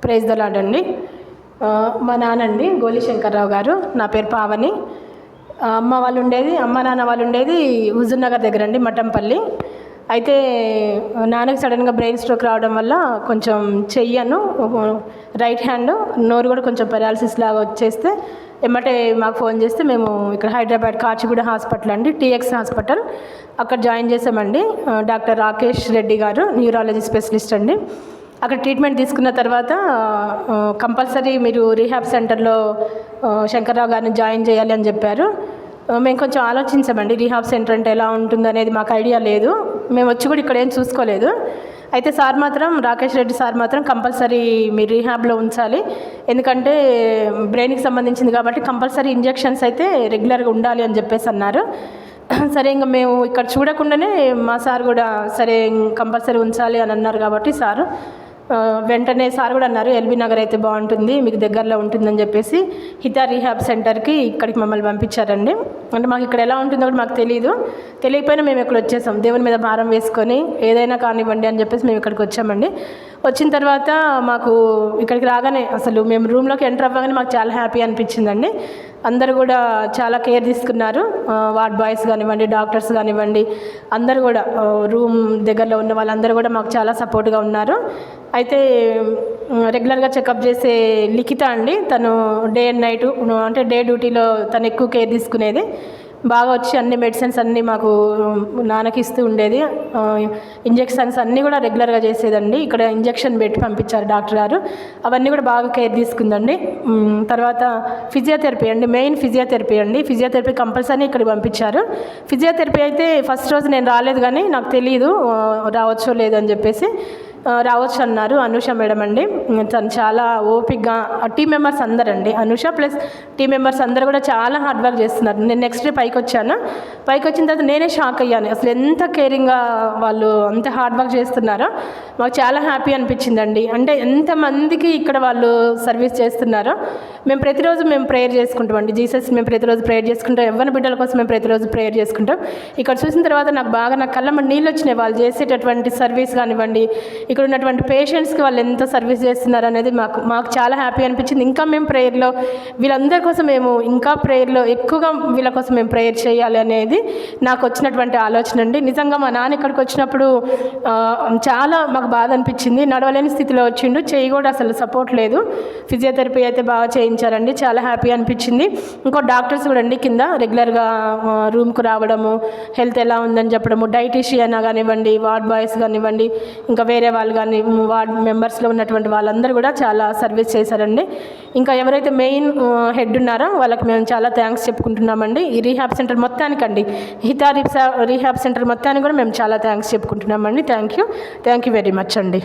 Praise the lord అండి. మా నాన్నండి గోలి శంకర్రావు గారు, నా పేరు పావని. అమ్మ నాన్న వాళ్ళు ఉండేది హుజూర్ నగర్ దగ్గర అండి, మఠంపల్లి. అయితే నాన్నకి సడన్గా బ్రెయిన్ స్ట్రోక్ రావడం వల్ల కొంచెం చెయ్యను, రైట్ హ్యాండ్, నోరు కూడా కొంచెం పెరాలసిస్ లాగా వచ్చేస్తే ఎమ్మటే మాకు ఫోన్ చేస్తే మేము ఇక్కడ హైదరాబాద్ కాచిగూడ హాస్పిటల్ అండి, టీఎక్స్ హాస్పిటల్, అక్కడ జాయిన్ చేసామండి. డాక్టర్ రాకేష్ రెడ్డి గారు న్యూరాలజీ స్పెషలిస్ట్ అండి. అక్కడ ట్రీట్మెంట్ తీసుకున్న తర్వాత కంపల్సరీ మీరు రీహాబ్ సెంటర్లో శంకర్రావు గారిని జాయిన్ చేయాలి అని చెప్పారు. మేము కొంచెం ఆలోచించామండి, రీహాబ్ సెంటర్ అంటే ఎలా ఉంటుంది అనేది మాకు ఐడియా లేదు. మేము వచ్చి కూడా ఇక్కడ ఏం చూసుకోలేదు. అయితే సార్ మాత్రం, రాకేష్ రెడ్డి సార్ మాత్రం కంపల్సరీ మీరు రీహాబ్లో ఉంచాలి, ఎందుకంటే బ్రెయిన్కి సంబంధించింది కాబట్టి కంపల్సరీ ఇంజెక్షన్స్ అయితే రెగ్యులర్గా ఉండాలి అని చెప్పేసి అన్నారు. సరే, ఇంకా మేము ఇక్కడ చూడకుండానే మా సార్ కూడా సరే కంపల్సరీ ఉంచాలి అని అన్నారు కాబట్టి సారు వెంటనే సార్ కూడా అన్నారు, ఎల్బీ నగర్ అయితే బాగుంటుంది, మీకు దగ్గరలో ఉంటుందని చెప్పేసి హితా రీహాబ్ సెంటర్కి ఇక్కడికి మమ్మల్ని పంపించారండి. అంటే మాకు ఇక్కడ ఎలా ఉంటుందో కూడా మాకు తెలియకపోయినా మేము ఇక్కడ వచ్చేసాం, దేవుని మీద భారం వేసుకొని ఏదైనా కానివ్వండి అని చెప్పేసి మేము ఇక్కడికి వచ్చామండి. వచ్చిన తర్వాత మాకు ఇక్కడికి రాగానే అసలు మేము రూమ్లోకి ఎంటర్ అవ్వగానే మాకు చాలా హ్యాపీ అనిపించిందండి. అందరూ కూడా చాలా కేర్ తీసుకున్నారు, వార్డ్ బాయ్స్ కానివ్వండి, డాక్టర్స్ కానివ్వండి, అందరూ కూడా రూమ్ దగ్గరలో ఉన్న వాళ్ళందరూ కూడా మాకు చాలా సపోర్ట్గా ఉన్నారు. అయితే రెగ్యులర్గా చెకప్ చేసే లిఖిత అండి, తను డే అండ్ నైట్ అంటే డే డ్యూటీలో తను ఎక్కువ కేర్ తీసుకునేది, బాగా వచ్చి అన్ని మెడిసిన్స్ అన్నీ మాకు నాన్నకి ఇస్తూ ఉండేది. ఇంజెక్షన్స్ అన్నీ కూడా రెగ్యులర్గా చేసేదండి. ఇక్కడ ఇంజెక్షన్ పెట్టి పంపించారు డాక్టర్ గారు, అవన్నీ కూడా బాగా కేర్ తీసుకుందండి. తర్వాత ఫిజియోథెరపీ అండి, మెయిన్ ఫిజియోథెరపీ అండి. ఫిజియోథెరపీ కంపల్సరీ ఇక్కడికి పంపించారు. ఫిజియోథెరపీ అయితే ఫస్ట్ రోజు నేను రాలేదు, కానీ నాకు తెలియదు రావచ్చో లేదని చెప్పేసి. రావచ్చు అన్నారు. అనూష మేడం అండి, తను చాలా ఓపిక్గా, టీం మెంబర్స్ అందరండి, అనూష ప్లస్ టీం మెంబర్స్ అందరూ కూడా చాలా హార్డ్ వర్క్ చేస్తున్నారు. నేను నెక్స్ట్ డే పైకి వచ్చిన తర్వాత నేనే షాక్ అయ్యాను, అసలు ఎంత కేరింగ్గా వాళ్ళు అంత హార్డ్ వర్క్ చేస్తున్నారో మాకు చాలా హ్యాపీ అనిపించిందండి. అంటే ఎంతమందికి ఇక్కడ వాళ్ళు సర్వీస్ చేస్తున్నారో. మేము ప్రతిరోజు ప్రేయర్ చేసుకుంటామండి, జీసస్ మేము ప్రతిరోజు ప్రేయర్ చేసుకుంటాం, ఎవరి బిడ్డల కోసం మేము ప్రతిరోజు ప్రేయర్ చేసుకుంటాం. ఇక్కడ చూసిన తర్వాత నాకు కళ్ళమ్మ నీళ్ళు వచ్చినాయి, వాళ్ళు చేసేటటువంటి సర్వీస్ కానివ్వండి, ఇక్కడ ఉన్నటువంటి పేషెంట్స్కి వాళ్ళు ఎంత సర్వీస్ చేస్తున్నారు అనేది మాకు చాలా హ్యాపీ అనిపించింది. ఇంకా మేము ప్రేయర్లో వీళ్ళందరి కోసం ఇంకా ప్రేయర్లో ఎక్కువగా వీళ్ళ కోసం మేము ప్రేయర్ చేయాలి అనేది నాకు వచ్చినటువంటి ఆలోచన అండి. నిజంగా మా నాన్న ఇక్కడికి వచ్చినప్పుడు చాలా మాకు బాధ అనిపించింది. నడవలేని స్థితిలో వచ్చిండు, చేయి కూడా అసలు సపోర్ట్ లేదు. ఫిజియోథెరపీ అయితే బాగా చేయించారండి, చాలా హ్యాపీ అనిపించింది. ఇంకో డాక్టర్స్ కూడా అండి కింద రెగ్యులర్గా రూమ్కు రావడము, హెల్త్ ఎలా ఉందని చెప్పడము, డైటీషియన్ కానివ్వండి, వార్డ్ బాయ్స్ కానివ్వండి, ఇంకా వేరే వాళ్ళు కానీ వార్డ్ మెంబర్స్లో ఉన్నటువంటి వాళ్ళందరూ కూడా చాలా సర్వీస్ చేశారండి. ఇంకా ఎవరైతే మెయిన్ హెడ్ ఉన్నారో వాళ్ళకి మేము చాలా థ్యాంక్స్ చెప్పుకుంటున్నామండి. ఈ రీహాబ్ సెంటర్ మొత్తానికండి, హితా రీహాబ్ సెంటర్ మొత్తానికి కూడా మేము చాలా థ్యాంక్స్ చెప్పుకుంటున్నామండి. థ్యాంక్ యూ వెరీ మచ్ అండి.